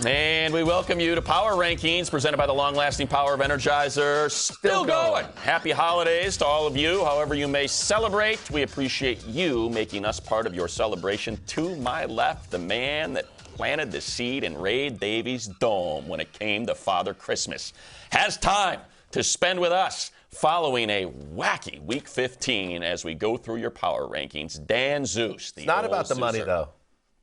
And we welcome you to Power Rankings, presented by the long-lasting power of Energizer. Still going. Happy holidays to all of you, however you may celebrate. We appreciate you making us part of your celebration. To my left, the man that planted the seed in Ray Davies' dome when it came to Father Christmas, has time to spend with us following a wacky Week 15 as we go through your Power Rankings. Dan Zeus. It's not about the money, though.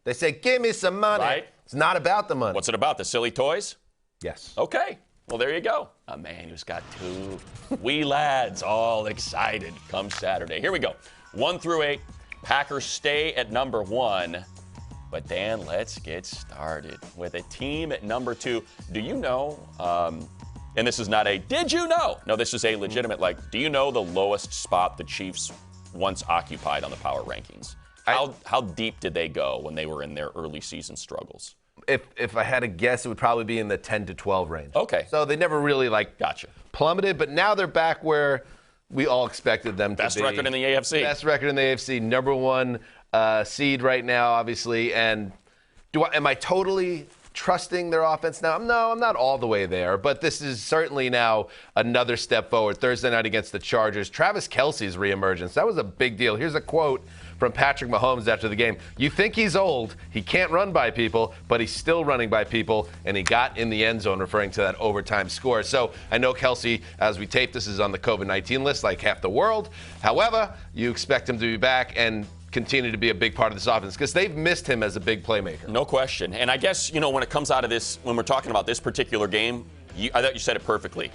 They say, give me some money. Right? It's not about the money. What's it about? The silly toys? Yes. Okay. Well, there you go. A man who's got two wee lads all excited come Saturday. Here we go. 1 through 8. Packers stay at number 1. But, Dan, let's get started with a team at number 2. Do you know, and this is not a did you know? No, this is a legitimate, do you know the lowest spot the Chiefs once occupied on the power rankings? How deep did they go when they were in their early season struggles? If I had to guess, it would probably be in the 10 to 12 range. Okay. So they never really gotcha. Plummeted, but now they're back where we all expected them to be. Best record in the AFC. Best record in the AFC. Number 1 seed right now, obviously. And am I totally trusting their offense now? No, I'm not all the way there, but this is certainly now another step forward. Thursday night against the Chargers, Travis Kelce's reemergence. That was a big deal. Here's a quote from Patrick Mahomes after the game. You think he's old, he can't run by people, but he's still running by people, and he got in the end zone, referring to that overtime score. So I know Kelce, as we tape this, is on the COVID-19 list like half the world. However, you expect him to be back and continue to be a big part of this offense because they've missed him as a big playmaker. No question. And I guess, when it comes out of this, when we're talking about this particular game, I thought you said it perfectly.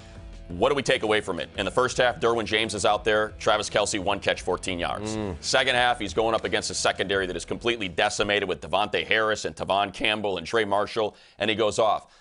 What do we take away from it? In the first half, Derwin James is out there. Travis Kelce, 1 catch, 14 yards. Second half, he's going up against a secondary that is completely decimated with Devontae Harris and Tavon Campbell and Trey Marshall, and he goes off.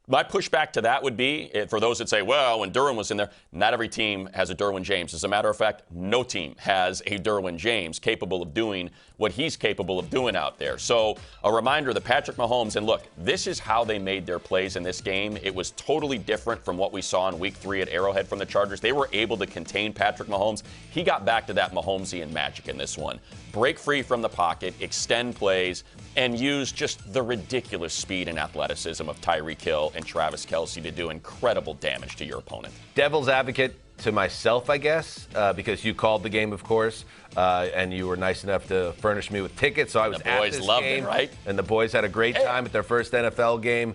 My pushback to that would be, for those that say, well, when Derwin was in there, not every team has a Derwin James. As a matter of fact, no team has a Derwin James capable of doing what he's capable of doing out there. So a reminder that Patrick Mahomes, and look, this is how they made their plays in this game. It was totally different from what we saw in Week 3 at Arrowhead from the Chargers. They were able to contain Patrick Mahomes. He got back to that Mahomesian magic in this one. Break free from the pocket, extend plays, and use just the ridiculous speed and athleticism of Tyreek Hill and Travis Kelce to do incredible damage to your opponent. Devil's advocate to myself, I guess, because you called the game, of course, and you were nice enough to furnish me with tickets. So I was at this game. The boys loved it, right? And the boys had a great time at their first NFL game.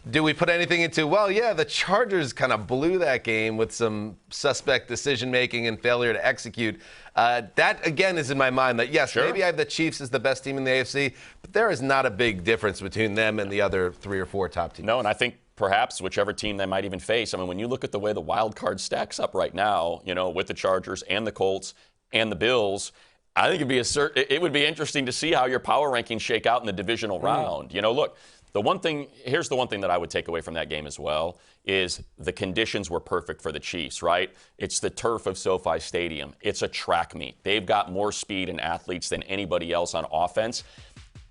Do we put anything into, the Chargers kind of blew that game with some suspect decision-making and failure to execute. That, again, is in my mind that, yes, maybe I have the Chiefs as the best team in the AFC, but there is not a big difference between them and the other 3 or 4 top teams. No, and I think perhaps whichever team they might even face. I mean, when you look at the way the wild card stacks up right now, with the Chargers and the Colts and the Bills, I think it would be interesting to see how your power rankings shake out in the divisional round. Look, here's the one thing that I would take away from that game as well, is the conditions were perfect for the Chiefs, right? It's the turf of SoFi Stadium. It's a track meet. They've got more speed and athletes than anybody else on offense.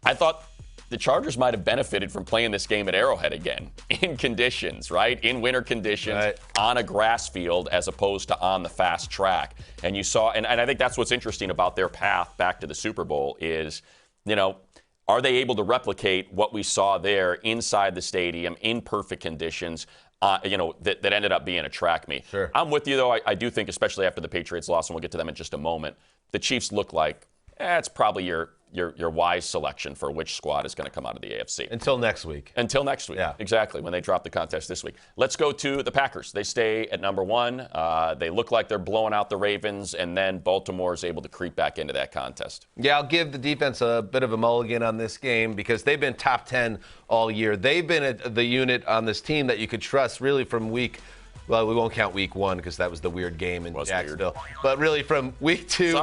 I thought the Chargers might have benefited from playing this game at Arrowhead again, in conditions, right? In winter conditions, on a grass field, as opposed to on the fast track. And you saw, and I think that's what's interesting about their path back to the Super Bowl is, are they able to replicate what we saw there inside the stadium in perfect conditions, that ended up being a track meet? Sure. I'm with you, though. I do think, especially after the Patriots loss, and we'll get to them in just a moment, the Chiefs look like it's probably your wise selection for which squad is going to come out of the AFC. Until next week. Until next week, exactly, when they drop the contest this week. Let's go to the Packers. They stay at number 1. They look like they're blowing out the Ravens, and then Baltimore is able to creep back into that contest. Yeah, I'll give the defense a bit of a mulligan on this game because they've been top 10 all year. They've been the unit on this team that you could trust really from week. Well, we won't count week 1 because that was the weird game in Jacksonville. But really from week 2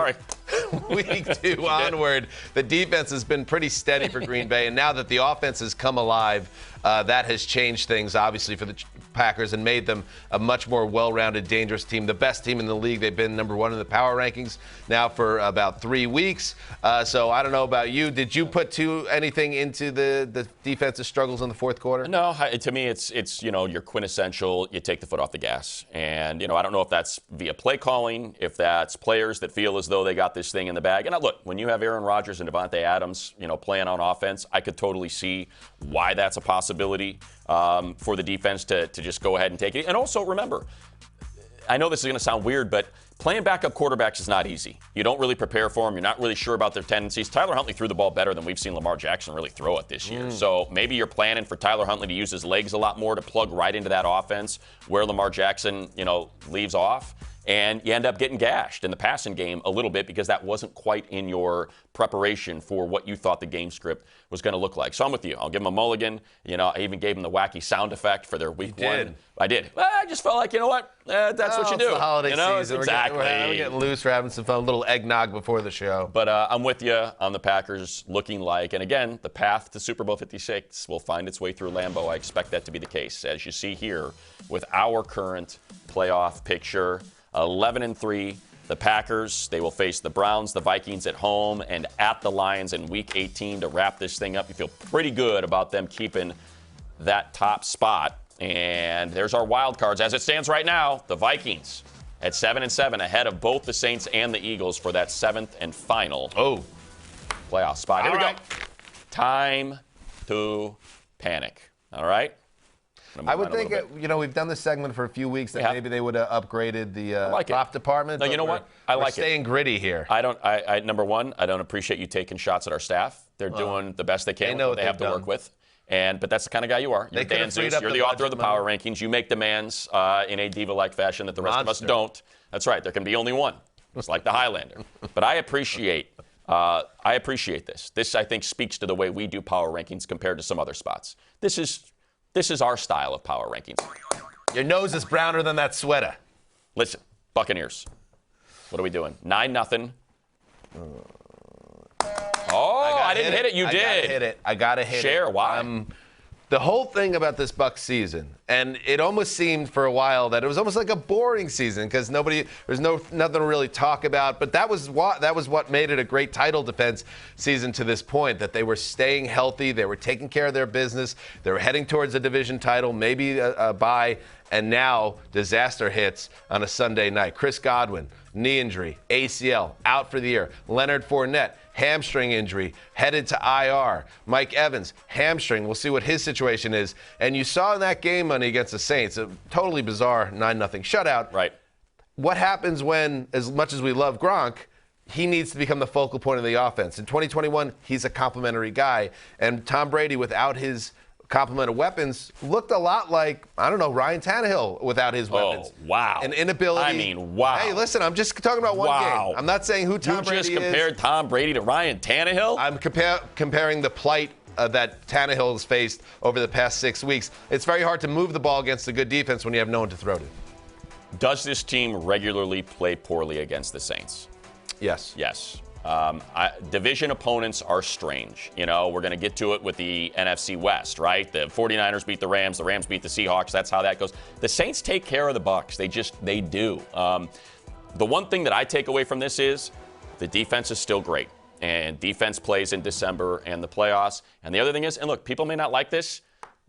onward, the defense has been pretty steady for Green Bay. And now that the offense has come alive, that has changed things, obviously, for the Packers and made them a much more well-rounded, dangerous team. The best team in the league. They've been number 1 in the power rankings now for about 3 weeks. So I don't know about you. Did you put anything into the defensive struggles in the fourth quarter? No. To me, it's your quintessential, you take the foot off the gas. And, I don't know if that's via play calling, if that's players that feel as though they got this thing in the bag. And look, when you have Aaron Rodgers and Devontae Adams, playing on offense, I could totally see why that's a possibility. responsibility for the defense to just go ahead and take it. And also remember, I know this is going to sound weird, but playing backup quarterbacks is not easy. You don't really prepare for them. You're not really sure about their tendencies. Tyler Huntley threw the ball better than we've seen Lamar Jackson really throw it this year. So maybe you're planning for Tyler Huntley to use his legs a lot more to plug right into that offense where Lamar Jackson, leaves off. And you end up getting gashed in the passing game a little bit because that wasn't quite in your preparation for what you thought the game script was going to look like. So I'm with you. I'll give them a mulligan. I even gave them the wacky sound effect for their week one. I did. I just felt like, that's what you do. It's the holiday season. Exactly. We're getting loose. We're having some fun. A little eggnog before the show. But I'm with you on the Packers looking like, and again, the path to Super Bowl 56 will find its way through Lambeau. I expect that to be the case. As you see here with our current playoff picture, 11-3, the Packers, they will face the Browns, the Vikings at home, and at the Lions in Week 18 to wrap this thing up. You feel pretty good about them keeping that top spot. And there's our wild cards. As it stands right now, the Vikings at 7-7, ahead of both the Saints and the Eagles for that 7th and final playoff spot. Here we go. Time to panic. All right? I would think, we've done this segment for a few weeks that maybe they would have upgraded the prop department. No, you know what? I like it. We're staying gritty here. Number one, I don't appreciate you taking shots at our staff. They're doing the best they can with what they have to work with. But that's the kind of guy you are. You're Dan Zeus. You're the author of the power rankings. You make demands in a diva-like fashion that the rest of us don't. That's right. There can be only one. It's like the Highlander. But I appreciate this. This, I think, speaks to the way we do power rankings compared to some other spots. This is our style of power rankings. Your nose is browner than that sweater. Listen, Buccaneers. What are we doing? 9-0. I didn't hit it. You did. I gotta hit it. Share. Why? The whole thing about this Bucs season, and it almost seemed for a while that it was almost like a boring season because there's nothing to really talk about. But that was what made it a great title defense season to this point. That they were staying healthy, they were taking care of their business, they were heading towards a division title, maybe a bye, and now disaster hits on a Sunday night. Chris Godwin, knee injury, ACL, out for the year. Leonard Fournette, hamstring injury, headed to IR. Mike Evans, hamstring. We'll see what his situation is. And you saw in that game money against the Saints, a totally bizarre 9-0 shutout. Right. What happens when, as much as we love Gronk, he needs to become the focal point of the offense? In 2021, he's a complimentary guy. And Tom Brady, without his complement of weapons, looked a lot like, Ryan Tannehill without his weapons. Oh, wow. An inability. Wow. Hey, listen, I'm just talking about one game. I'm not saying who Tom Brady is. You just compared Tom Brady to Ryan Tannehill? I'm comparing the plight that Tannehill has faced over the past 6 weeks. It's very hard to move the ball against a good defense when you have no one to throw to. Does this team regularly play poorly against the Saints? Yes. Yes. Division opponents are strange. We're going to get to it with the NFC West, right? The 49ers beat the Rams beat the Seahawks. That's how that goes. The Saints take care of the Bucs. They do. The one thing that I take away from this is the defense is still great. And defense plays in December and the playoffs. And the other thing is, and look, people may not like this,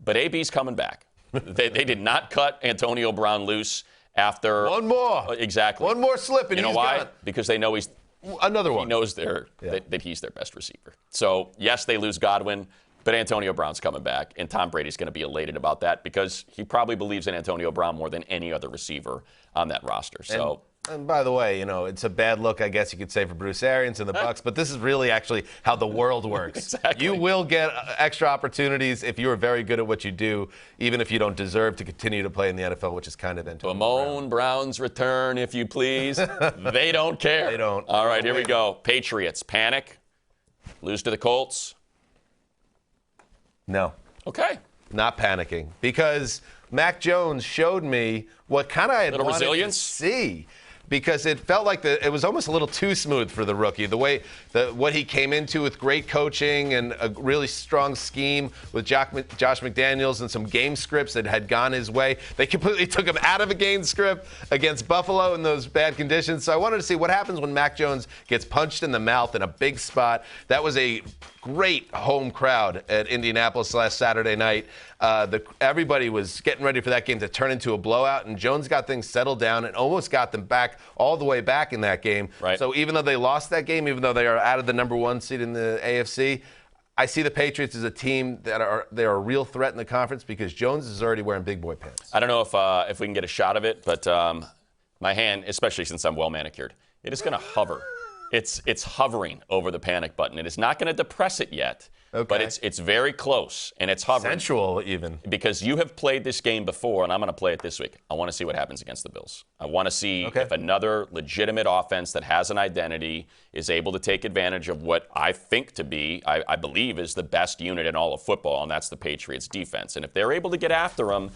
but AB's coming back. They did not cut Antonio Brown loose after. One more. Exactly. One more slip and he's why? gone. Because they know another one. He knows that he's their best receiver. So, yes, they lose Godwin, but Antonio Brown's coming back, and Tom Brady's going to be elated about that because he probably believes in Antonio Brown more than any other receiver on that roster. So. And by the way, it's a bad look, I guess you could say, for Bruce Arians and the Bucs, but this is really actually how the world works. Exactly. You will get extra opportunities if you are very good at what you do, even if you don't deserve to continue to play in the NFL, which is kind of Antonio Brown. Brown's return, if you please. They don't care. They don't. All right, here we go. Patriots, panic, lose to the Colts. No. Okay. Not panicking because Mac Jones showed me what kind of I had wanted resilience to see. Because it felt like it was almost a little too smooth for the rookie. The way what he came into with great coaching and a really strong scheme with Josh McDaniels and some game scripts that had gone his way. They completely took him out of a game script against Buffalo in those bad conditions. So I wanted to see what happens when Mac Jones gets punched in the mouth in a big spot. That was a great home crowd at Indianapolis last Saturday night. Everybody was getting ready for that game to turn into a blowout, and Jones got things settled down and almost got them back all the way back in that game. Right. So even though they lost that game, even though they are out of the number one seed in the AFC, I see the Patriots as a team they're a real threat in the conference because Jones is already wearing big boy pants. I don't know if we can get a shot of it, but my hand, especially since I'm well manicured, it is going to hover. It's hovering over the panic button. It is not going to depress it yet, but it's very close, and it's hovering. Sensual, even. Because you have played this game before, and I'm going to play it this week. I want to see what happens against the Bills. I want to see if another legitimate offense that has an identity is able to take advantage of what I think to be, I believe, is the best unit in all of football, and that's the Patriots defense. And if they're able to get after them,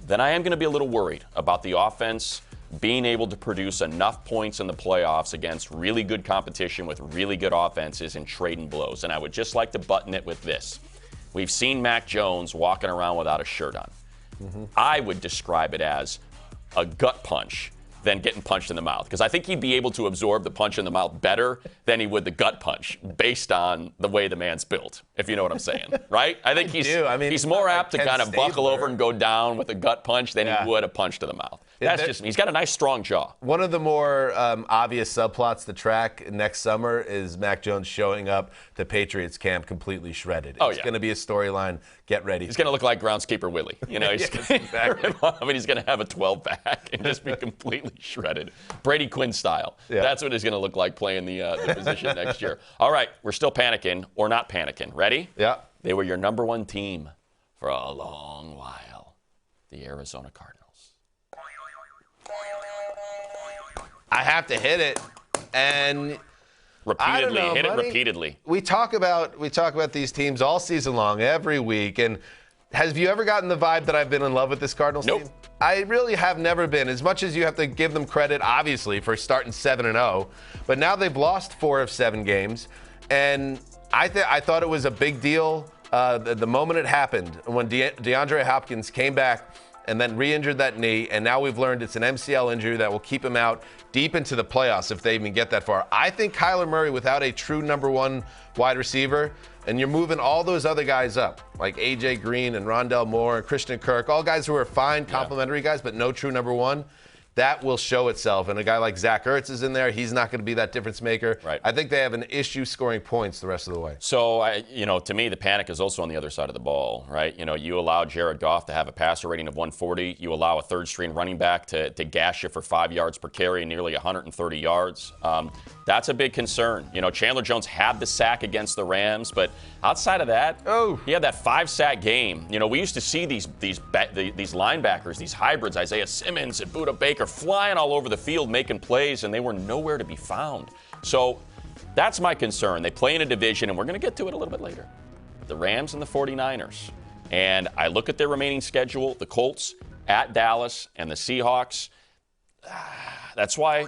then I am going to be a little worried about the offense being able to produce enough points in the playoffs against really good competition with really good offenses and trading blows. And I would just like to button it with this. We've seen Mac Jones walking around without a shirt on. I would describe it as a gut punch than getting punched in the mouth, because I think he'd be able to absorb the punch in the mouth better than he would the gut punch based on the way the man's built, if you know what I'm saying, right? I think he's more apt to kind of buckle over and go down with a gut punch than he would a punch to the mouth. That's just me. He's got a nice, strong jaw. One of the more obvious subplots to track next summer is Mac Jones showing up to Patriots camp completely shredded. It's going to be a storyline. Get ready. He's going to look like groundskeeper Willie. You know, he's going to have a 12-pack and just be completely shredded. Brady Quinn style. Yeah. That's what he's going to look like playing the position next year. All right, we're still panicking or not panicking. Ready? Yeah. They were your number one team for a long while, the Arizona Cardinals. I have to hit it, and repeatedly, hit it repeatedly. We talk about these teams all season long, every week. And have you ever gotten the vibe that I've been in love with this Cardinals team? I really have never been. As much as you have to give them credit, obviously, for starting 7-0, but now they've lost 4 of 7 games, and I thought it was a big deal the moment it happened when DeAndre Hopkins came back and then re-injured that knee, and now we've learned it's an MCL injury that will keep him out deep into the playoffs if they even get that far. I think Kyler Murray, without a true number one wide receiver, and you're moving all those other guys up, like A.J. Green and Rondell Moore and Christian Kirk, all guys who are fine, complimentary guys, but no true number one, that will show itself. And a guy like Zach Ertz is in there. He's not going to be that difference maker. Right. I think they have an issue scoring points the rest of the way. So, to me, the panic is also on the other side of the ball, right? You know, you allow Jared Goff to have a passer rating of 140. You allow a third-string running back to gash you for 5 yards per carry and nearly 130 yards. That's a big concern. You know, Chandler Jones had the sack against the Rams, but outside of that, he had that 5-sack game. You know, we used to see these linebackers, these hybrids, Isaiah Simmons and Budda Baker, flying all over the field making plays, and they were nowhere to be found. So that's my concern. They play in a division, and we're going to get to it a little bit later. The Rams and the 49ers. And I look at their remaining schedule, the Colts at Dallas and the Seahawks. That's why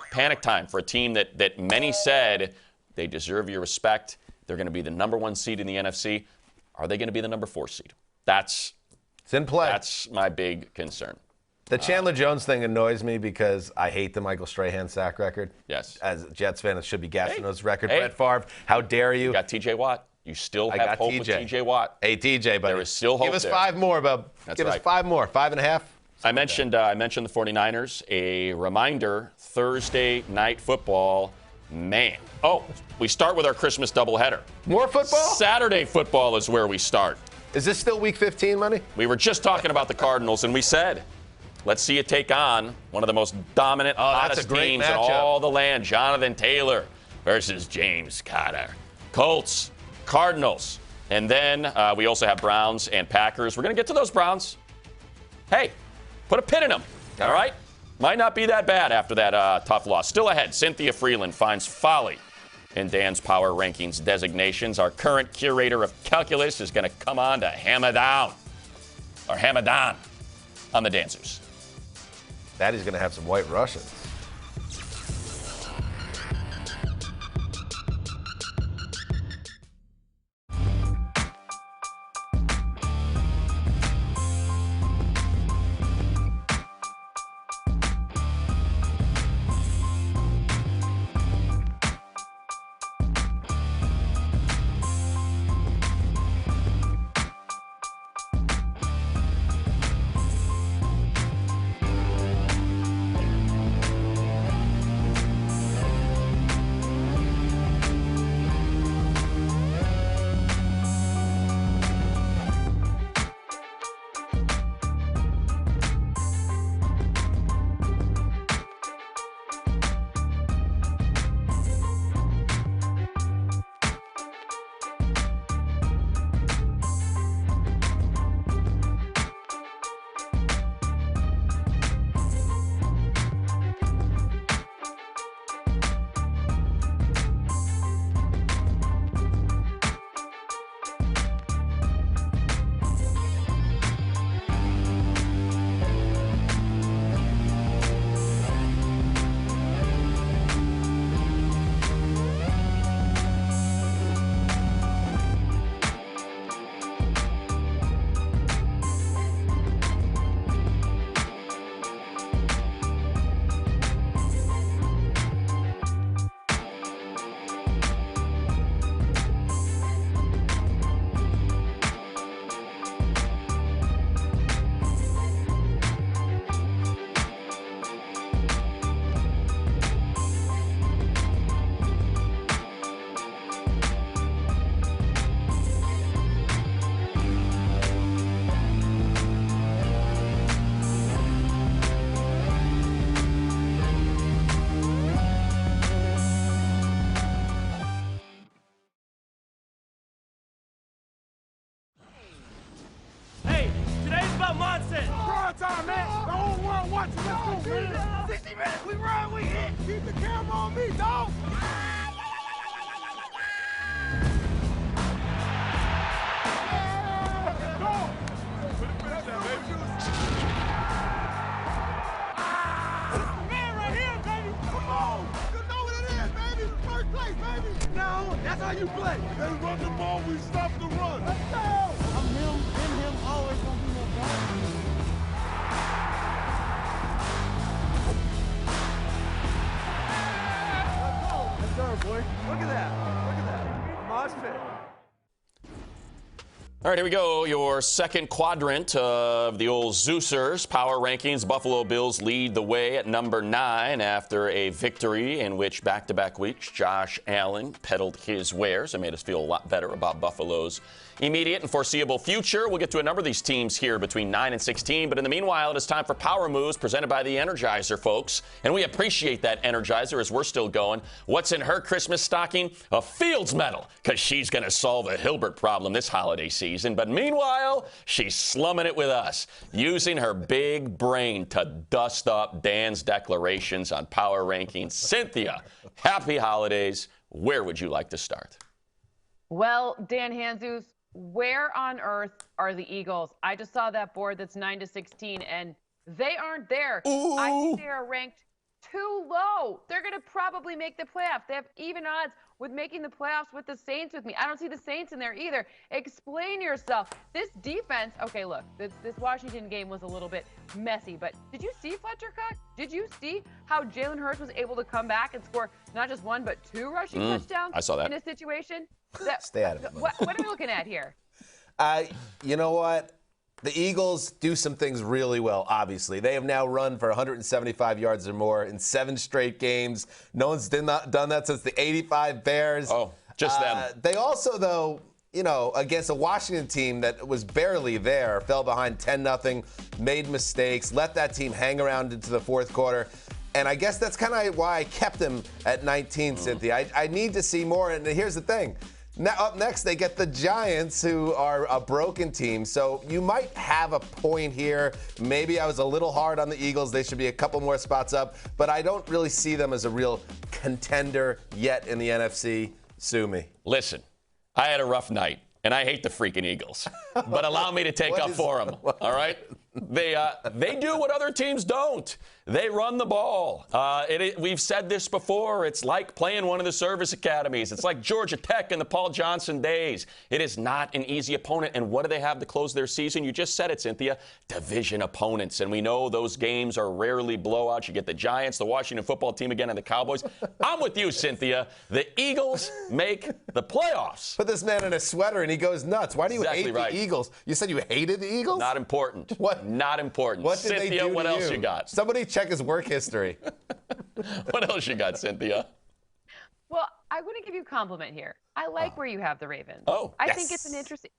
panic time for a team that many said they deserve your respect. They're going to be the number 1 seed in the NFC. Are they going to be the number 4 seed? It's in play. That's my big concern. The Chandler Jones thing annoys me because I hate the Michael Strahan sack record. Yes. As a Jets fan, it should be Gastineau's record. Brett Favre, how dare you? You got TJ Watt. You still have hope with TJ Watt. Hey, TJ, buddy. There is still hope. Give us 5 more, bub. That's Give us 5 more. 5.5. I mentioned the 49ers. A reminder, Thursday night football. Man. Oh, we start with our Christmas doubleheader. More football? Saturday football is where we start. Is this still week 15, Money? We were just talking about the Cardinals, and we said, let's see you take on one of the most dominant, hottest teams in all the land, Jonathan Taylor versus James Conner. Colts, Cardinals, and then we also have Browns and Packers. We're going to get to those Browns. Hey, put a pin in them, all right? Might not be that bad after that tough loss. Still ahead, Cynthia Freeland finds folly in Dan's power rankings designations. Our current curator of calculus is going to come on to hammer down on the dancers. Daddy's going to have some White Russians. watch it. Let's go, man. 60 minutes, we run, we hit. Keep the camera on me, dog. That's how you play. They run the ball, we stop the run. Let's go. I'm him, always gonna be my guy. Let's go. Yes, sir, boy. Look at that. Look at that. Mosh pit. All right, here we go. Your second quadrant of the old Zeusers power rankings. Buffalo Bills lead the way at number 9 after a victory in which back-to-back weeks Josh Allen peddled his wares and made us feel a lot better about Buffalo's immediate and foreseeable future. We'll get to a number of these teams here between 9 and 16, but in the meanwhile, it is time for Power Moves presented by the Energizer, folks. And we appreciate that Energizer as we're still going. What's in her Christmas stocking? A Fields medal, because she's going to solve a Hilbert problem this holiday season. But meanwhile, she's slumming it with us, using her big brain to dust up Dan's declarations on power rankings. Cynthia, happy holidays. Where would you like to start? Well, Dan Hanzus, where on earth are the Eagles? I just saw that board that's 9 to 16, and they aren't there. Ooh. I think they are ranked too low. They're going to probably make the playoffs. They have even odds with making the playoffs with the Saints with me. I don't see the Saints in there either. Explain yourself. This defense, okay, look, this Washington game was a little bit messy, but did you see Fletcher Cox? Did you see how Jalen Hurts was able to come back and score not just 1 but 2 rushing touchdowns I saw that. in a situation? Stay out of it. What are we looking at here? You know what? The Eagles do some things really well, obviously. They have now run for 175 yards or more in 7 straight games. No one's done that since the 85 Bears. Oh, just them. They also, though, you know, against a Washington team that was barely there, fell behind 10-0, made mistakes, let that team hang around into the fourth quarter. And I guess that's kind of why I kept them at 19, Cynthia. I need to see more. And here's the thing. Now, up next, they get the Giants, who are a broken team. So you might have a point here. Maybe I was a little hard on the Eagles. They should be a couple more spots up. But I don't really see them as a real contender yet in the NFC. Sue me. Listen, I had a rough night, and I hate the freaking Eagles. But allow me to take up for them, all right? They do what other teams don't. They run the ball. We've said this before. It's like playing one of the service academies. It's like Georgia Tech in the Paul Johnson days. It is not an easy opponent. And what do they have to close their season? You just said it, Cynthia. Division opponents. And we know those games are rarely blowouts. You get the Giants, the Washington football team again, and the Cowboys. I'm with you, Cynthia. The Eagles make the playoffs. Put this man in a sweater and he goes nuts. Why do you hate the Eagles? You said you hated the Eagles? Not important. What? Not important. What did Cynthia, they do what to else you got? Somebody check his work history. What else you got, Cynthia? Well, I want to give you a compliment here. I like where you have the Ravens. Oh, I think it's an interesting.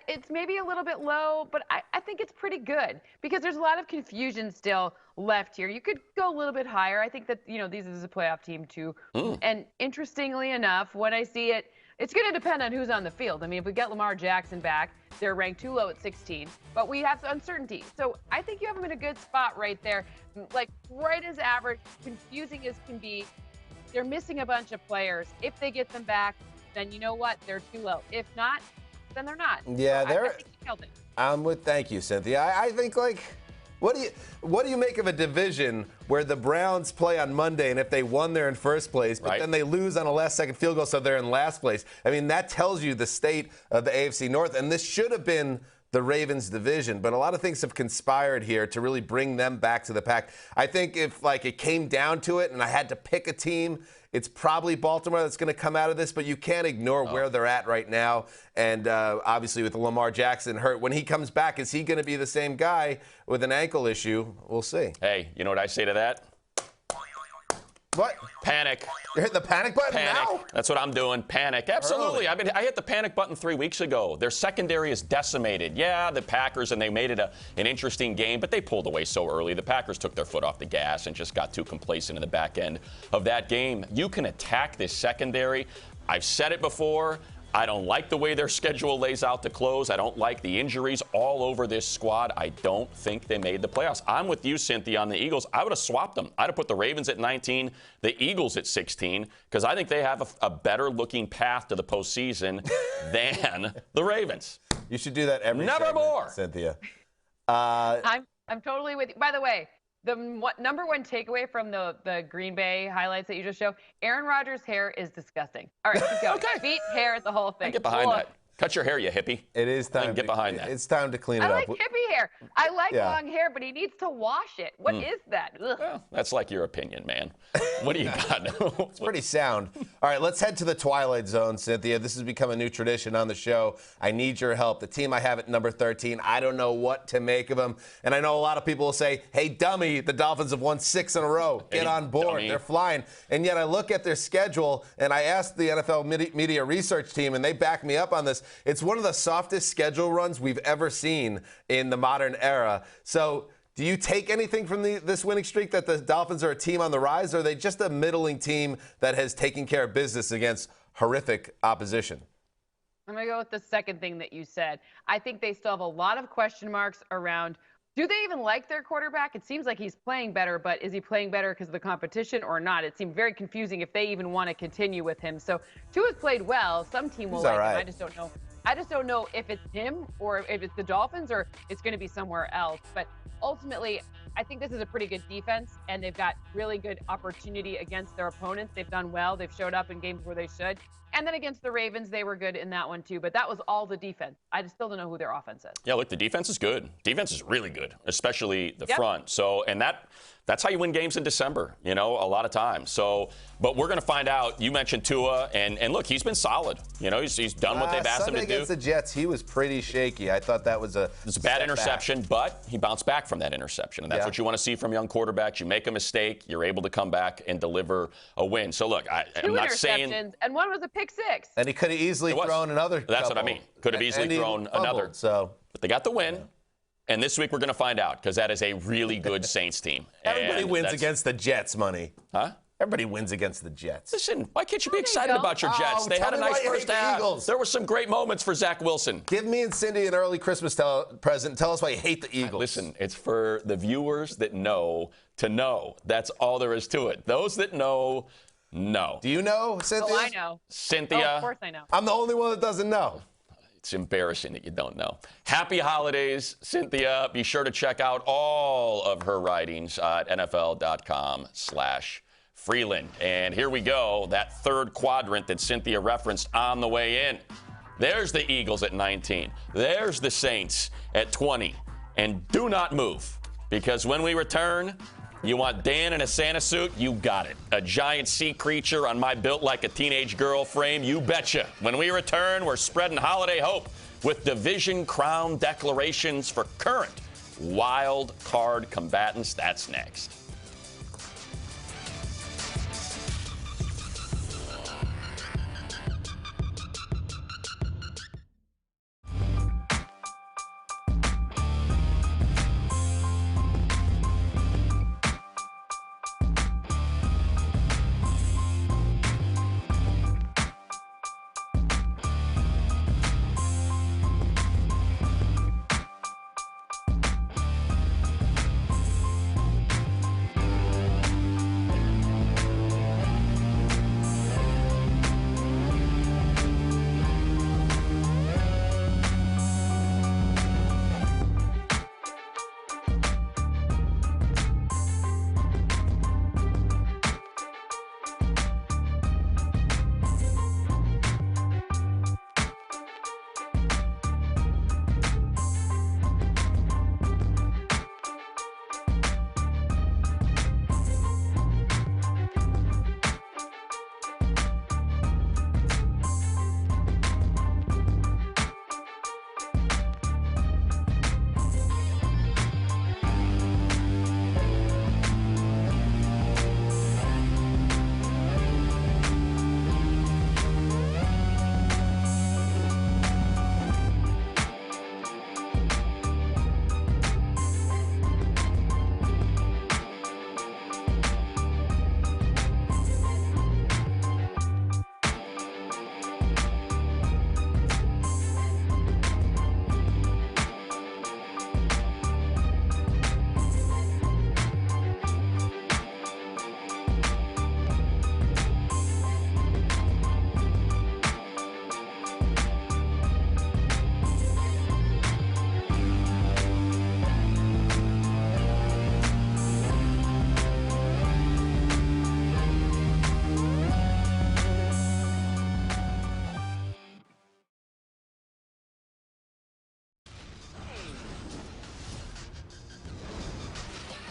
It's maybe a little bit low, but I think it's pretty good because there's a lot of confusion still left here. You could go a little bit higher. I think that, you know, these is a playoff team too. And interestingly enough, when I see it, it's going to depend on who's on the field. I mean, if we get Lamar Jackson back, they're ranked too low at 16, but we have uncertainty. So I think you have them in a good spot right there, like right as average, confusing as can be. They're missing a bunch of players. If they get them back, then you know what? They're too low. If not, then they're not. Yeah, so I think you killed it. Thank you, Cynthia. I think, like, what do you make of a division where the Browns play on Monday, and if they won, they're in first place, but then they lose on a last-second field goal, so they're in last place? I mean, that tells you the state of the AFC North, and this should have been the Ravens division, but a lot of things have conspired here to really bring them back to the pack. I think if, like, it came down to it and I had to pick a team, it's probably Baltimore that's going to come out of this, but you can't ignore where they're at right now. And obviously with Lamar Jackson hurt, when he comes back, is he going to be the same guy with an ankle issue? We'll see. Hey, you know what I say to that? What? Panic. You're hitting the panic button now? That's what I'm doing. Panic. Absolutely. I hit the panic button 3 weeks ago. Their secondary is decimated. Yeah, the Packers, and they made it an interesting game, but they pulled away so early. The Packers took their foot off the gas and just got too complacent in the back end of that game. You can attack this secondary. I've said it before. I don't like the way their schedule lays out to close. I don't like the injuries all over this squad. I don't think they made the playoffs. I'm with you, Cynthia, on the Eagles. I would have swapped them. I'd have put the Ravens at 19, the Eagles at 16, because I think they have a better-looking path to the postseason than the Ravens. You should do that every Never segment, more. Cynthia. I'm totally with you. By the way, the number one takeaway from the Green Bay highlights that you just showed, Aaron Rodgers' hair is disgusting. All right, keep going. Okay. Feet, hair, the whole thing. Get behind that. Cut your hair, you hippie. It is time. I can get behind that. It's time to clean it I up. like hippie hair. I like Yeah. long hair, but he needs to wash it. What is that? Ugh. Well, that's like your opinion, man. What do you got? It's pretty sound. All right, let's head to the Twilight Zone, Cynthia. This has become a new tradition on the show. I need your help. The team I have at number 13, I don't know what to make of them. And I know a lot of people will say, hey, dummy, the Dolphins have won 6 in a row. Get on board. Dummy. They're flying. And yet I look at their schedule, and I asked the NFL media research team, and they back me up on this. It's one of the softest schedule runs we've ever seen in the modern era. So do you take anything from this winning streak, that the Dolphins are a team on the rise, or are they just a middling team that has taken care of business against horrific opposition? I'm going to go with the second thing that you said. I think they still have a lot of question marks around, do they even like their quarterback? It seems like he's playing better, but is he playing better because of the competition or not? It seemed very confusing if they even want to continue with him. So Tua's played well. Some team will He's like all right. him. I just don't know. I just don't know if it's him or if it's the Dolphins or it's going to be somewhere else. But ultimately, I think this is a pretty good defense, and they've got really good opportunity against their opponents. They've done well. They've showed up in games where they should. And then against the Ravens, they were good in that one too. But that was all the defense. I just still don't know who their offense is. Yeah, look, the defense is good. Defense is really good, especially the front. So, and that's how you win games in December, a lot of times. So, but we're going to find out. You mentioned Tua, and look, he's been solid. He's done what they've asked him to do. Against the Jets, he was pretty shaky. I thought that was a bad interception, but he bounced back from that interception, and that's what you want to see from young quarterbacks. You make a mistake, you're able to come back and deliver a win. So, look, I'm not saying. 2 interceptions, and one was a pick six. And he could have easily thrown another. That's what I mean. Could have easily thrown another. So, but they got the win. Yeah. And this week we're going to find out, because that is a really good Saints team. Everybody wins against the Jets, Money. Huh? Everybody wins against the Jets. Listen, why can't you be excited about your Jets? They had a nice first half. There were some great moments for Zach Wilson. Give me and Cindy an early Christmas present. Tell us why you hate the Eagles. Listen, it's for the viewers that know to know. That's all there is to it. Those that know, know. Do you know, Cynthia? Oh, I know. Cynthia. Oh, of course I know. I'm the only one that doesn't know. It's embarrassing that you don't know. Happy holidays, Cynthia. Be sure to check out all of her writings at NFL.com/Freeland. And here we go, that third quadrant that Cynthia referenced on the way in. There's the Eagles at 19. There's the Saints at 20. And do not move, because when we return, you want Dan in a Santa suit? You got it. A giant sea creature on my built like a teenage girl frame? You betcha. When we return, we're spreading holiday hope with division crown declarations for current wild card combatants. That's next.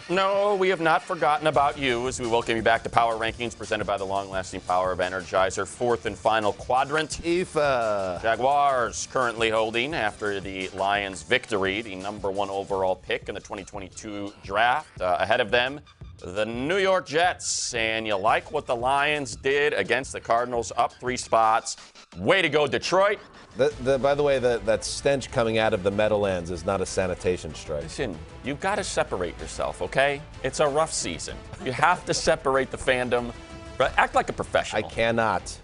No, we have not forgotten about you as we welcome you back to Power Rankings presented by the long-lasting power of Energizer. Fourth and final quadrant. IFA. Jaguars currently holding after the Lions' victory, the number 1 overall pick in the 2022 draft. Ahead of them, the New York Jets. And you like what the Lions did against the Cardinals, up 3 spots. Way to go, Detroit. By the way, that stench coming out of the Meadowlands is not a sanitation strike. Listen, you've got to separate yourself, okay? It's a rough season. You have to separate the fandom. Act like a professional. I cannot.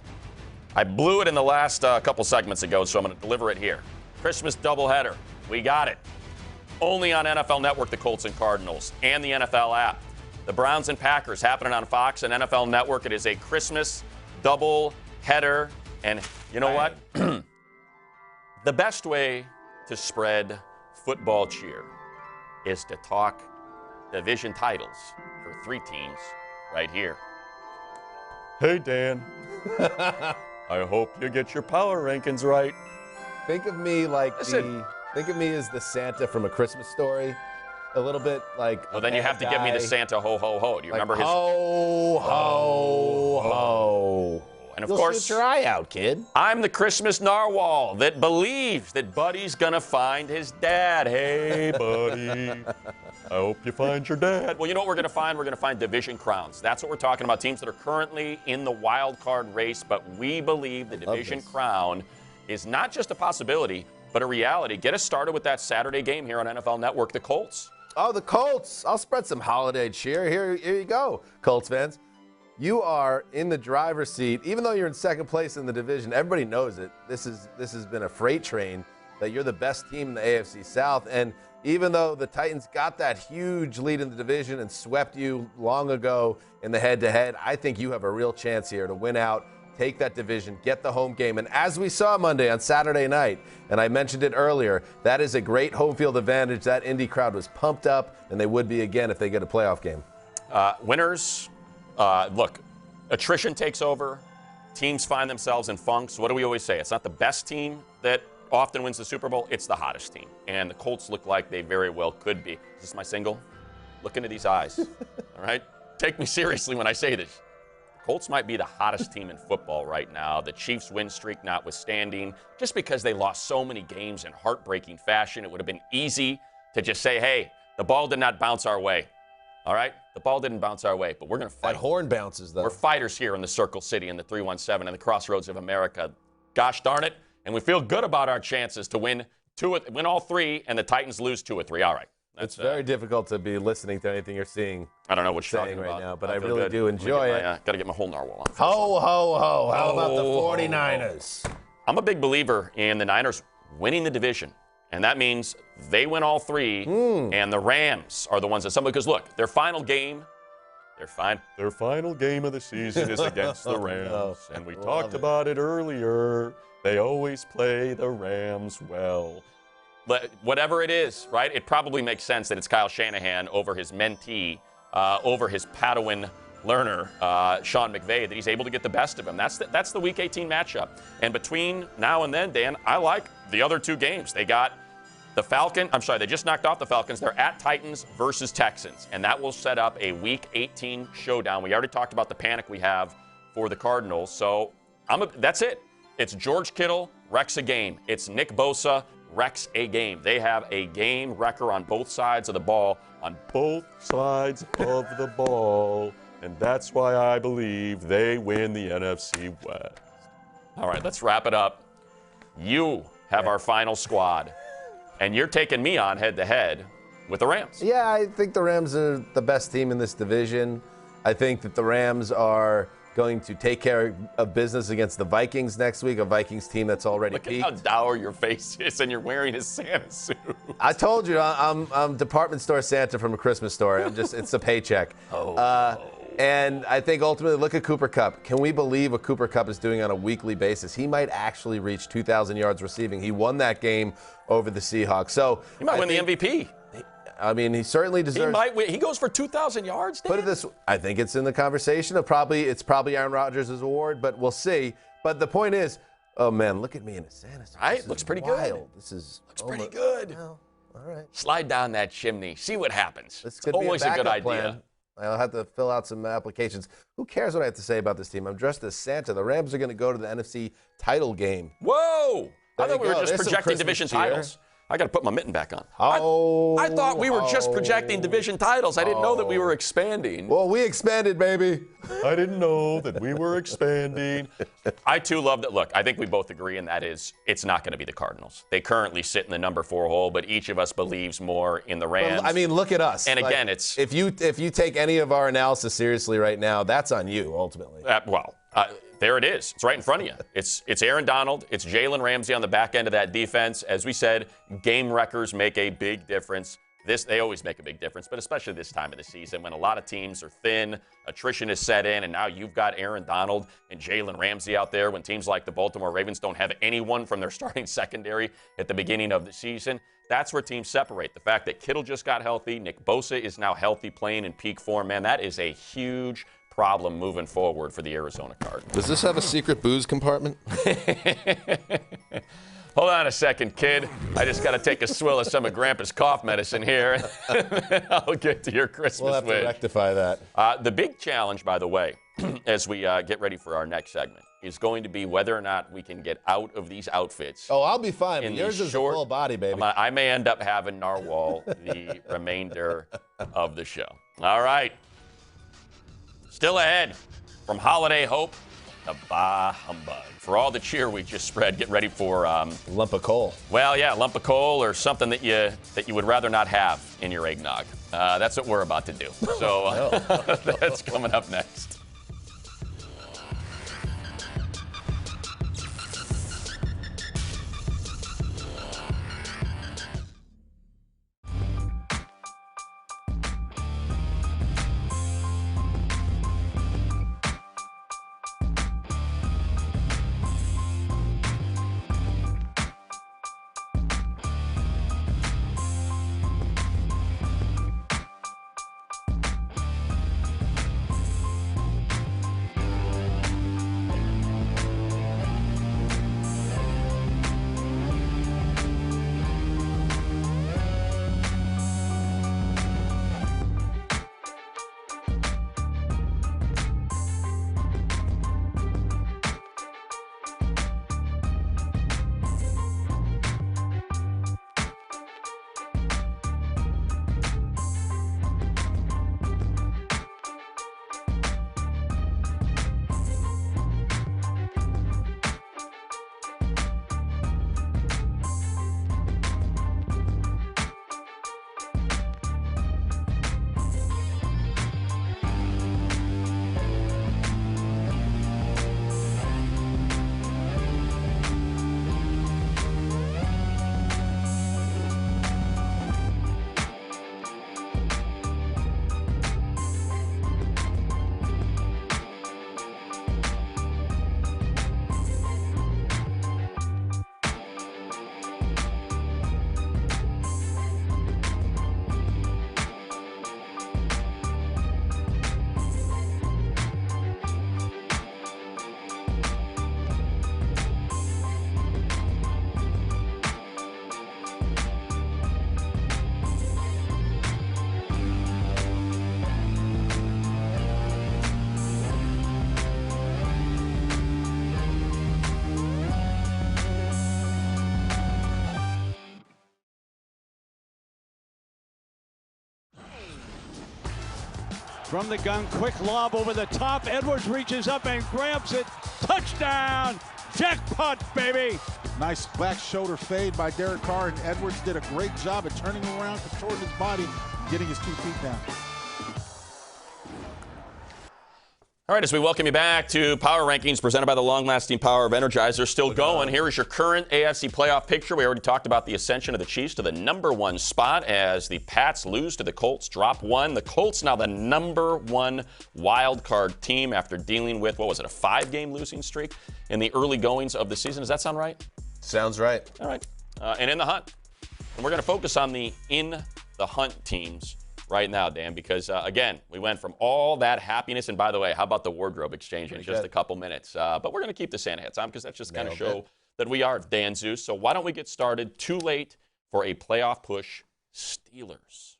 I blew it in the last couple segments ago, so I'm going to deliver it here. Christmas doubleheader. We got it. Only on NFL Network, the Colts and Cardinals, and the NFL app. The Browns and Packers happening on Fox and NFL Network. It is a Christmas doubleheader. And you know what? The best way to spread football cheer is to talk division titles for 3 teams right here. Hey, Dan. I hope you get your power rankings right. Think of me like think of me as the Santa from A Christmas Story. A little bit like. Well, then you have to give me the Santa ho ho ho. Do you remember his ho ho ho? And of You'll course, shoot your eye out, kid. I'm the Christmas narwhal that believes that Buddy's gonna find his dad. Hey, Buddy. I hope you find your dad. Well, you know what we're gonna find? We're gonna find division crowns. That's what we're talking about. Teams that are currently in the wild card race, but we believe the division crown is not just a possibility, but a reality. Get us started with that Saturday game here on NFL Network. The Colts. Oh, the Colts. I'll spread some holiday cheer. Here you go, Colts fans. You are in the driver's seat, even though you're in second place in the division. Everybody knows it. This has been a freight train that you're the best team in the AFC South. And even though the Titans got that huge lead in the division and swept you long ago in the head-to-head, I think you have a real chance here to win out, take that division, get the home game. And as we saw Monday on Saturday night, and I mentioned it earlier, that is a great home field advantage. That Indy crowd was pumped up, and they would be again if they get a playoff game. Winners. Look, attrition takes over. Teams find themselves in funks. What do we always say? It's not the best team that often wins the Super Bowl. It's the hottest team. And the Colts look like they very well could be. Is this my single? Look into these eyes. All right? Take me seriously when I say this. The Colts might be the hottest team in football right now. The Chiefs' win streak notwithstanding. Just because they lost so many games in heartbreaking fashion, it would have been easy to just say, hey, the ball did not bounce our way. All right? The ball didn't bounce our way, but we're going to fight. That horn bounces, though. We're fighters here in the Circle City and the 317 and the Crossroads of America. Gosh darn it. And we feel good about our chances to win all 3, and the Titans lose 2 or 3. All right. It's very difficult to be listening to anything you're seeing. I don't know what you're talking right about now, but I really do enjoy it. Got to get my whole narwhal on. Ho, ho, ho. How about the 49ers? I'm a big believer in the Niners winning the division. And that means they win all 3, and the Rams are the ones that because look, their final game of the season is against the Rams. And we talked about it earlier. They always play the Rams well. But whatever it is, right? It probably makes sense that it's Kyle Shanahan over his mentee, over his Padawan learner, Sean McVay, that he's able to get the best of him. That's the Week 18 matchup. And between now and then, Dan, I like the other 2 games. They got they just knocked off the Falcons. They're at Titans versus Texans, and that will set up a Week 18 showdown. We already talked about the panic we have for the Cardinals, so that's it. It's George Kittle wrecks a game. It's Nick Bosa wrecks a game. They have a game wrecker on both sides of the ball, and that's why I believe they win the NFC West. All right, let's wrap it up. You have our final squad. And you're taking me on head-to-head with the Rams. Yeah, I think the Rams are the best team in this division. I think that the Rams are going to take care of business against the Vikings next week, a Vikings team that's already peaked. Look at how dour your face is, and you're wearing his Santa suit. I told you, I'm department store Santa from A Christmas Story. It's a paycheck. And I think ultimately, look at Cooper Kupp. Can we believe what Cooper Kupp is doing on a weekly basis? He might actually reach 2,000 yards receiving. He won that game over the Seahawks. So he might win the MVP. I mean, he certainly deserves. He might win. He goes for 2,000 yards. Dan? Put it this way, I think it's in the conversation of it's probably Aaron Rodgers' award, but we'll see. But the point is, oh man, look at me in a Santa suit. Right, looks pretty wild. good. This is pretty good. All right. Slide down that chimney. See what happens. This It's could always be a a good backup idea. plan. I'll have to fill out some applications. Who cares what I have to say about this team? I'm dressed as Santa. The Rams are going to go to the NFC title game. Whoa! I There thought you we were go. just There's some projecting Christmas division cheer. titles. I got to put my mitten back on. Oh, I thought we were just projecting division titles. I didn't know that we were expanding. Well, we expanded, baby. I didn't know that we were expanding. I, too, love that. Look, I think we both agree, and that is it's not going to be the Cardinals. They currently sit in the number 4 hole, but each of us believes more in the Rams. I mean, look at us. And again, it's... If you take any of our analysis seriously right now, that's on you, ultimately. There it is. It's right in front of you. It's Aaron Donald. It's Jalen Ramsey on the back end of that defense. As we said, game wreckers make a big difference. They always make a big difference, but especially this time of the season when a lot of teams are thin, attrition is set in, and now you've got Aaron Donald and Jalen Ramsey out there when teams like the Baltimore Ravens don't have anyone from their starting secondary at the beginning of the season. That's where teams separate. The fact that Kittle just got healthy, Nick Bosa is now healthy, playing in peak form, man, that is a huge problem moving forward for the Arizona Cardinals. Does this have a secret booze compartment? Hold on a second, kid. I just got to take a swill of some of Grandpa's cough medicine here, and then I'll get to your Christmas We'll have to wish. rectify that. The big challenge, by the way, as we get ready for our next segment, is going to be whether or not we can get out of these outfits. Oh, I'll be fine. In Yours the is short- a full body, baby. I may end up having narwhal the remainder of the show. All right. Still ahead, from holiday hope to bah humbug. For all the cheer we just spread, get ready for Lump of coal. well, yeah, lump of coal or something that you would rather not have in your eggnog. That's what we're about to do. So that's coming up next. From the gun, quick lob over the top. Edwards reaches up and grabs it. Touchdown! Jackpot, baby! Nice back shoulder fade by Derek Carr, and Edwards did a great job at turning around, controlling his body, and getting his 2 feet down. All right, as we welcome you back to Power Rankings presented by the long-lasting power of Energizer. Still going. Here is your current AFC playoff picture. We already talked about the ascension of the Chiefs to the #1 spot as the Pats lose to the Colts, drop 1. The Colts now the #1 wild card team after dealing with, what was it, a 5-game losing streak in the early goings of the season. Does that sound right? Sounds right. All right. And in the hunt. And we're going to focus on the in the hunt teams right now, Dan, because, again, we went from all that happiness. And by the way, how about the wardrobe exchange in just a couple minutes? But we're going to keep the Santa hats on because that's just kind of show that we are Dan Zeus. So why don't we get started? Too late for a playoff push, Steelers.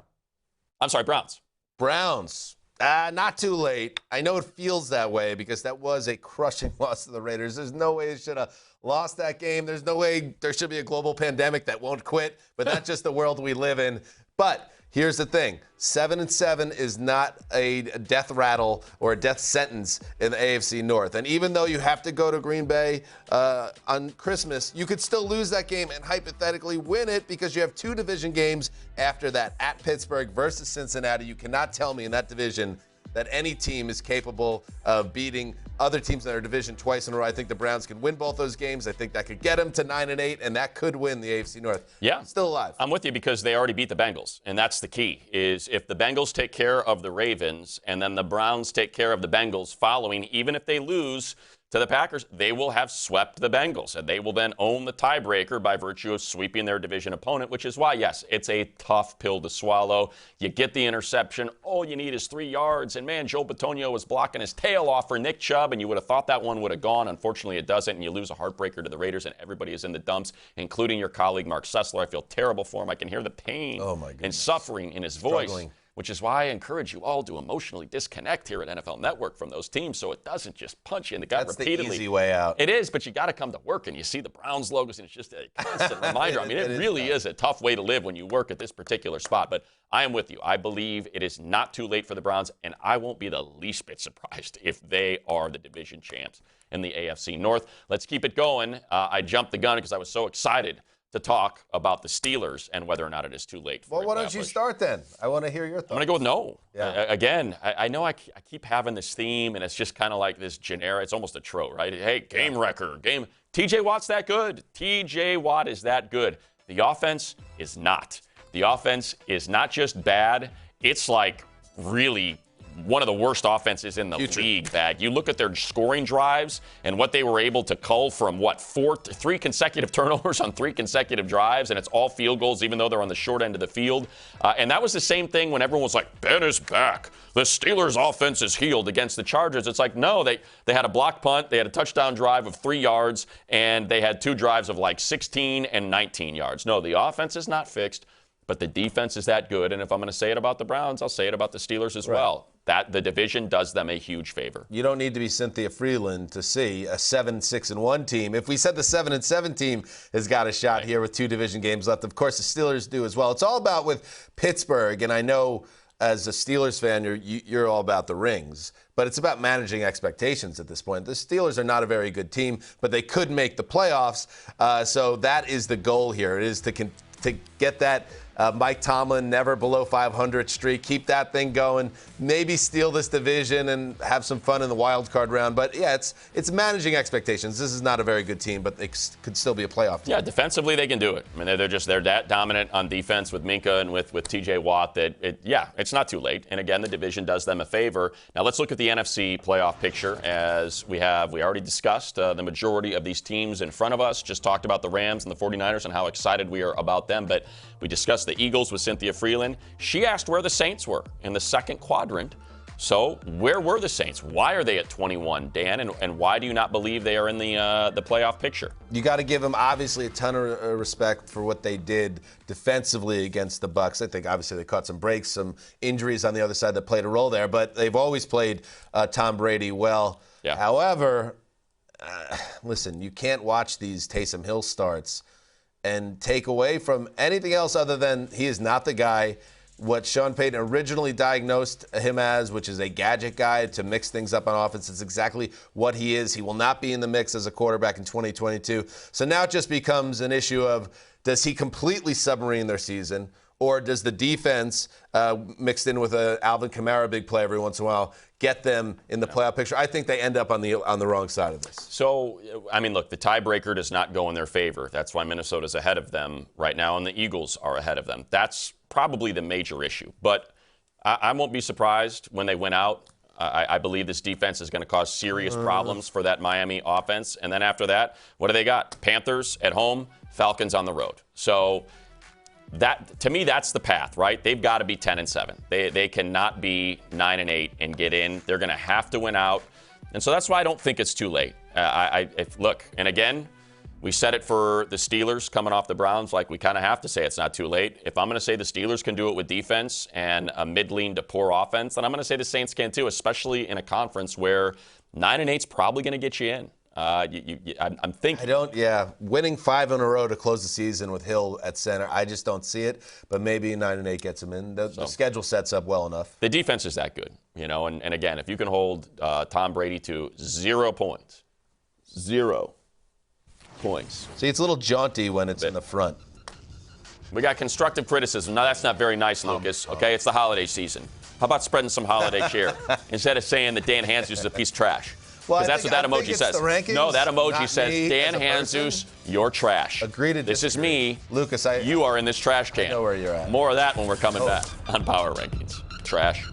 I'm sorry, Browns. Browns. Not too late. I know it feels that way because that was a crushing loss to the Raiders. There's no way they should have lost that game. There's no way there should be a global pandemic that won't quit, but that's just the world we live in. But here's the thing. 7-7 is not a death rattle or a death sentence in the AFC North. And even though you have to go to Green Bay on Christmas, you could still lose that game and hypothetically win it because you have 2 division games after that at Pittsburgh versus Cincinnati. You cannot tell me in that division that any team is capable of beating other teams in their division twice in a row. I think the Browns can win both those games. I think that could get them to 9-8, and that could win the AFC North. Yeah. Still alive. I'm with you because they already beat the Bengals, and that's the key, is if the Bengals take care of the Ravens and then the Browns take care of the Bengals following, even if they lose to the Packers, they will have swept the Bengals, and they will then own the tiebreaker by virtue of sweeping their division opponent, which is why, yes, it's a tough pill to swallow. You get the interception. All you need is 3 yards, and, man, Joe Bitonio was blocking his tail off for Nick Chubb, and you would have thought that one would have gone. Unfortunately, it doesn't, and you lose a heartbreaker to the Raiders, and everybody is in the dumps, including your colleague Mark Sessler. I feel terrible for him. I can hear the pain and suffering in his voice. Struggling. Which is why I encourage you all to emotionally disconnect here at NFL Network from those teams so it doesn't just punch you in the gut repeatedly. That's the easy way out. It is, but you got to come to work and you see the Browns logos and it's just a constant reminder. I mean, it really is a tough way to live when you work at this particular spot. But I am with you. I believe it is not too late for the Browns, and I won't be the least bit surprised if they are the division champs in the AFC North. Let's keep it going. I jumped the gun because I was so excited to talk about the Steelers and whether or not it is too late for Well, why don't you start then? I want to hear your thoughts. I'm going to go with no. Yeah. Again, I know I keep having this theme, and it's just kind of like this generic. It's almost a trope, right? Hey, game wrecker. T.J. Watt's that good. T.J. Watt is that good. The offense is not. The offense is not just bad. It's like really one of the worst offenses in the league, Bag. You look at their scoring drives and what they were able to cull from, 3 consecutive turnovers on 3 consecutive drives, and it's all field goals, even though they're on the short end of the field. And that was the same thing when everyone was like, Ben is back. The Steelers' offense is healed against the Chargers. It's like, no, they had a block punt, they had a touchdown drive of 3 yards, and they had 2 drives of like 16 and 19 yards. No, the offense is not fixed, but the defense is that good. And if I'm going to say it about the Browns, I'll say it about the Steelers as well. That the division does them a huge favor. You don't need to be Cynthia Freeland to see a 7-6-1 team. If we said the 7-7 team has got a shot here with 2 division games left, of course the Steelers do as well. It's all about with Pittsburgh, and I know as a Steelers fan you're all about the rings, but it's about managing expectations at this point. The Steelers are not a very good team, but they could make the playoffs, so that is the goal here. It is to get that Mike Tomlin never below 500 streak, keep that thing going, maybe steal this division and have some fun in the wild card round. But yeah, it's managing expectations. This is not a very good team, but they could still be a playoff team. Yeah, defensively they can do it. I mean, they're that dominant on defense with Minka and with T.J. Watt that it's not too late. And again, the division does them a favor. Now let's look at the NFC playoff picture as we already discussed the majority of these teams in front of us. Just talked about the Rams and the 49ers and how excited we are about them, but we discussed the Eagles with Cynthia Freeland. She asked where the Saints were in the second quadrant. So where were the Saints? Why are they at 21, Dan? And why do you not believe they are in the playoff picture? You got to give them obviously a ton of respect for what they did defensively against the Bucs. I think obviously they caught some breaks, some injuries on the other side that played a role there, but they've always played Tom Brady well. Yeah. However, listen, you can't watch these Taysom Hill starts and take away from anything else other than he is not the guy. What Sean Payton originally diagnosed him as, which is a gadget guy to mix things up on offense, is exactly what he is. He will not be in the mix as a quarterback in 2022. So now it just becomes an issue of, does he completely submarine their season, or does the defense, mixed in with a Alvin Kamara big play every once in a while, get them in the playoff picture? I think they end up on the wrong side of this. So, I mean, look, the tiebreaker does not go in their favor. That's why Minnesota's ahead of them right now, and the Eagles are ahead of them. That's probably the major issue. But I won't be surprised when they win out. I believe this defense is going to cause serious problems for that Miami offense. And then after that, what do they got? Panthers at home, Falcons on the road. So that, to me, that's the path, right? They've got to be 10-7. They cannot be 9-8 and get in. They're going to have to win out. And so that's why I don't think it's too late. Look, and again, We said it for the Steelers coming off the Browns. Like, we kind of have to say it's not too late. If I'm going to say the Steelers can do it with defense and a mid-lean to poor offense, then I'm going to say the Saints can too, especially in a conference where 9-8 is probably going to get you in. I'm thinking. Winning 5 in a row to close the season with Hill at center, I just don't see it. But maybe 9-8 gets him in. The schedule sets up well enough. The defense is that good, and again, if you can hold Tom Brady to 0 points, 0 points. See, it's a little jaunty when it's in the front. We got constructive criticism. Now, that's not very nice, Lucas. Okay, it's the holiday season. How about spreading some holiday cheer instead of saying that Dan Hanzus is a piece of trash? Because that's what that emoji says. No, that emoji says, Dan Hanzus, you're trash. Agree to disagree. This is me. Lucas, you are in this trash can. I know where you're at. More of that when we're coming back on Power Rankings. Trash.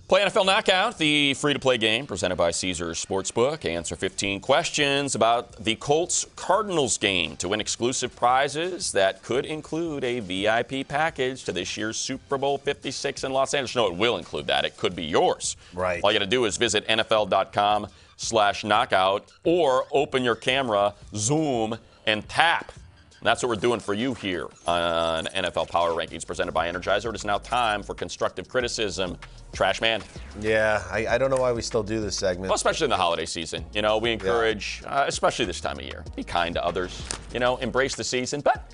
Play NFL Knockout, the free-to-play game presented by Caesars Sportsbook. Answer 15 questions about the Colts-Cardinals game to win exclusive prizes that could include a VIP package to this year's Super Bowl 56 in Los Angeles. No, it will include that. It could be yours. Right. All you got to do is visit NFL.com/knockout or open your camera, zoom, and tap. That's what we're doing for you here on NFL Power Rankings presented by Energizer. It is now time for constructive criticism. Trash man. Yeah, I don't know why we still do this segment. Well, especially in the holiday season. We encourage, especially this time of year, be kind to others. Embrace the season. But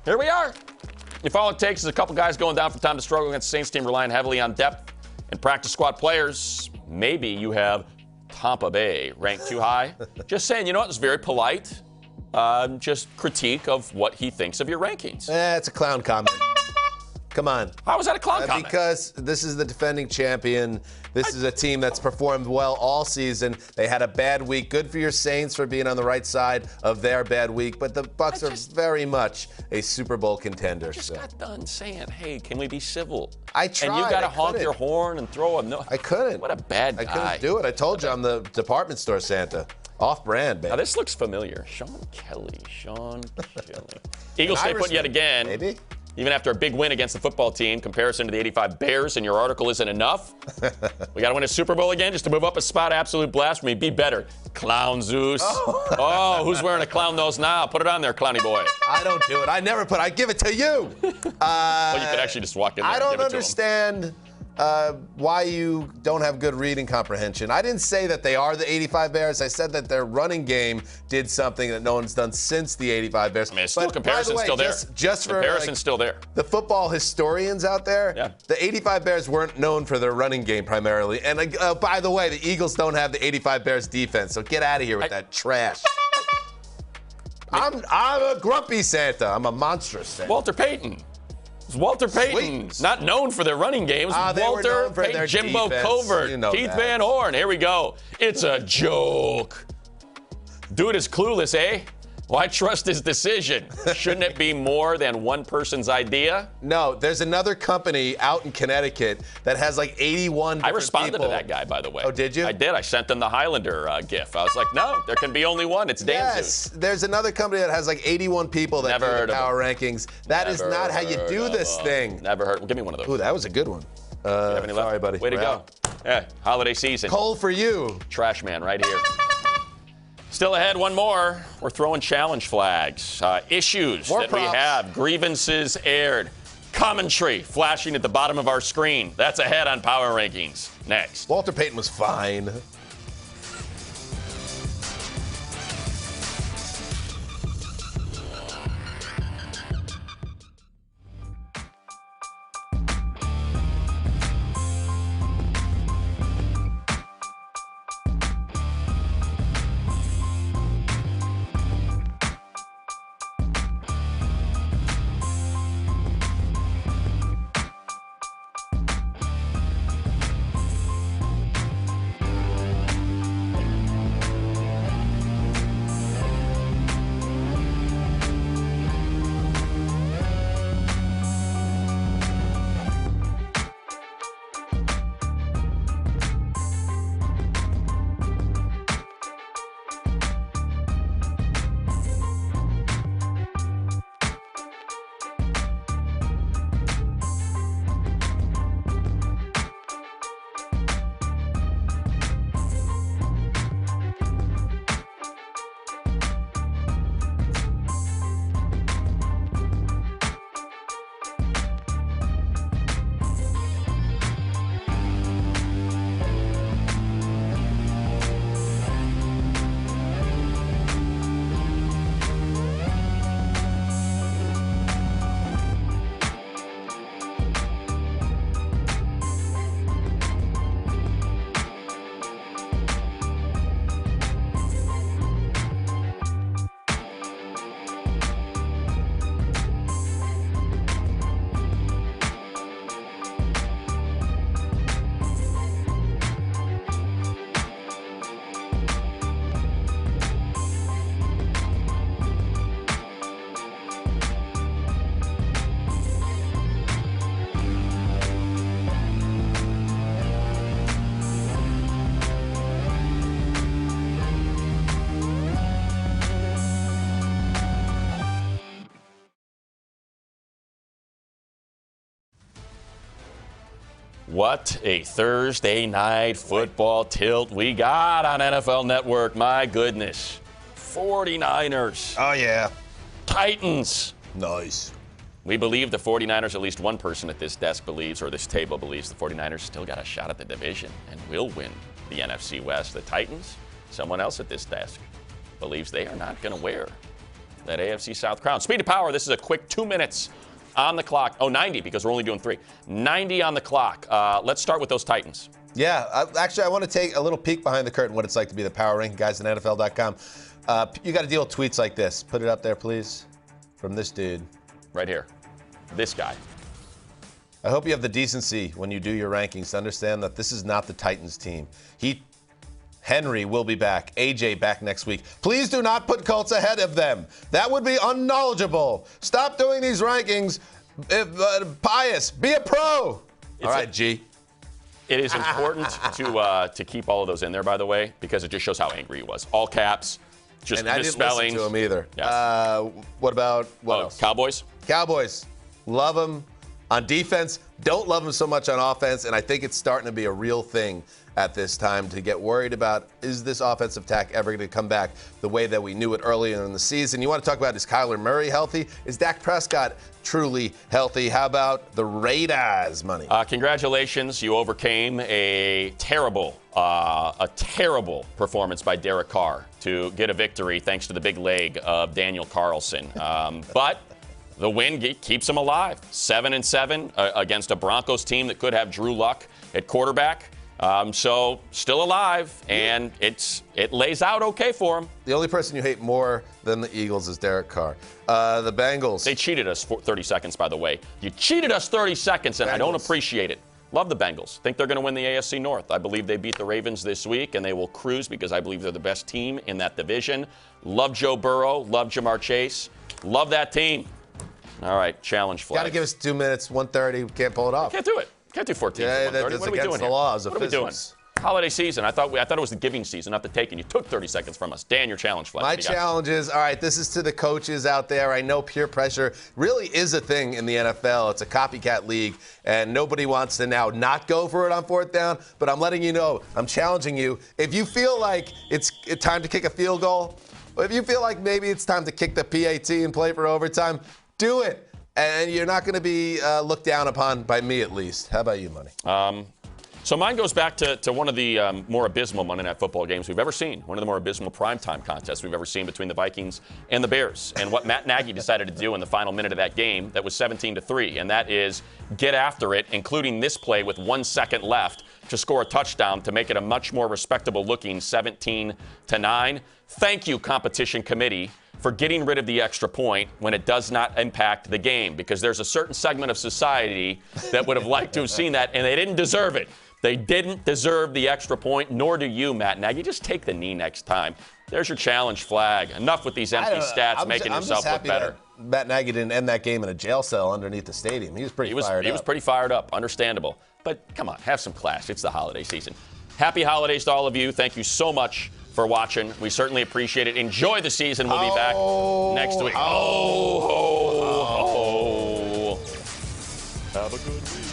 here we are. If all it takes is a couple guys going down from time to struggle against the Saints team relying heavily on depth and practice squad players, maybe you have Tampa Bay ranked too high. Just saying, it's very polite. Just critique of what he thinks of your rankings. It's a clown comment. Come on. How was that a clown comment? Because this is the defending champion. This is a team that's performed well all season. They had a bad week. Good for your Saints for being on the right side of their bad week. But the Bucs are very much a Super Bowl contender. I just got done saying, hey, can we be civil? I tried. And you got to honk your horn and throw a no. I couldn't. What a bad guy. I couldn't do it. I told you I'm the department store Santa. Off-brand, baby. Now, this looks familiar. Sean Kelly. Eagles stay put yet again. Maybe. Even after a big win against the football team, comparison to the 85 Bears in your article isn't enough. We got to win a Super Bowl again just to move up a spot. Absolute blasphemy. Be better. Clown Zeus. Oh, who's wearing a clown nose now? Put it on there, clowny boy. I don't do it. I never put it. I give it to you. Well, you could actually just walk in there I and don't give it understand why you don't have good reading comprehension. I didn't say that they are the 85 Bears. I said that their running game did something that no one's done since the 85 Bears. I mean, comparison's still there. Just for comparison's still there. The football historians out there, yeah. The 85 Bears weren't known for their running game primarily. And by the way, the Eagles don't have the 85 Bears defense, so get out of here with that trash. I'm a grumpy Santa. I'm a monstrous Santa. Walter Payton. Walter Payton, Sweet. not known for their running games. They were Walter known for Payton, their Jimbo defense. Covert, You know Keith that. Van Horn. Here we go. It's a joke. Dude is clueless, eh? Why trust his decision? Shouldn't it be more than one person's idea? No, there's another company out in Connecticut that has like 81 different I responded people. to that guy, by the way. Oh, did you? I did. I sent them the Highlander gif. I was like, no, there can be only one. It's Dan Yes, there's another company that has like 81 people that Never do heard the of power rankings. That is Never not how you do heard this of thing. Never heard. Give me one of those. Ooh, that was a good one. You have any left? Sorry, buddy. Way to We're go. out. Yeah, holiday season. Cole for you. Trash man right here. Still ahead, one more. We're throwing challenge flags. Issues More that props. we have. Grievances aired. Commentary flashing at the bottom of our screen. That's ahead on Power Rankings. Next. Walter Payton was fine. What a Thursday night football tilt we got on NFL Network. My goodness. 49ers. Oh, yeah. Titans. Nice. We believe the 49ers, at least one person at this desk believes, or this table believes, the 49ers still got a shot at the division and will win the NFC West. The Titans, someone else at this desk, believes they are not going to wear that AFC South crown. Speed of power, this is a quick 2 minutes on the clock. Oh, 90 because we're only doing 3. 90 on the clock. Let's start with those Titans. Yeah, actually, I want to take a little peek behind the curtain what it's like to be the power ranking guys at NFL.com. You got to deal with tweets like this. Put it up there, please, from this dude. Right here. This guy. I hope you have the decency when you do your rankings to understand that this is not the Titans team. Henry will be back. AJ back next week. Please do not put Colts ahead of them. That would be unknowledgeable. Stop doing these rankings. Pious. Be a pro. All right, G. It is important to keep all of those in there, by the way, because it just shows how angry he was. All caps, just And I didn't misspellings. listen to him either. Yes. What about what else? Cowboys? Cowboys. Love them. on defense, don't love him so much on offense, and I think it's starting to be a real thing at this time to get worried about, is this offensive attack ever going to come back the way that we knew it earlier in the season? You want to talk about, is Kyler Murray healthy? Is Dak Prescott truly healthy? How about the Raiders, money? Congratulations. You overcame a terrible performance by Derek Carr to get a victory thanks to the big leg of Daniel Carlson. But the win keeps him alive. 7-7 against a Broncos team that could have Drew Luck at quarterback. So still alive, and it lays out okay for him. The only person you hate more than the Eagles is Derek Carr. The Bengals. They cheated us for 30 seconds, by the way. You cheated us 30 seconds, and I don't appreciate it. Love the Bengals. Think they're going to win the AFC North. I believe they beat the Ravens this week, and they will cruise because I believe they're the best team in that division. Love Joe Burrow. Love Jamar Chase. Love that team. All right, challenge flag. Got to give us 2 minutes, 1:30. We can't pull it off. Can't do it. Can't do 14. Yeah, that's what are we against doing the here? laws of What are we doing? physics. Holiday season. I thought it was the giving season, not the taking. You took 30 seconds from us. Dan, your challenge flag. My challenge is, all right, this is to the coaches out there. I know peer pressure really is a thing in the NFL. It's a copycat league, and nobody wants to now not go for it on 4th down. But I'm letting you know, I'm challenging you. If you feel like it's time to kick a field goal, or if you feel like maybe it's time to kick the PAT and play for overtime, do it. And you're not going to be looked down upon by me, at least. How about you, Money? So mine goes back to one of the more abysmal Monday Night Football games we've ever seen, one of the more abysmal primetime contests we've ever seen between the Vikings and the Bears, and what Matt Nagy decided to do in the final minute of that game that was 17-3, and that is get after it, including this play with 1 second left to score a touchdown to make it a much more respectable-looking 17-9. Thank you, competition committee, for getting rid of the extra point when it does not impact the game, because there's a certain segment of society that would have liked to have seen that, and they didn't deserve it. They didn't deserve the extra point, nor do you, Matt Nagy. Just take the knee next time. There's your challenge flag. Enough with these empty stats making yourself look better. Matt Nagy didn't end that game in a jail cell underneath the stadium. He was pretty fired up. He was pretty fired up. Understandable. But come on, have some class. It's the holiday season. Happy holidays to all of you. Thank you so much for watching. We certainly appreciate it. Enjoy the season. We'll be back next week. Have a good week.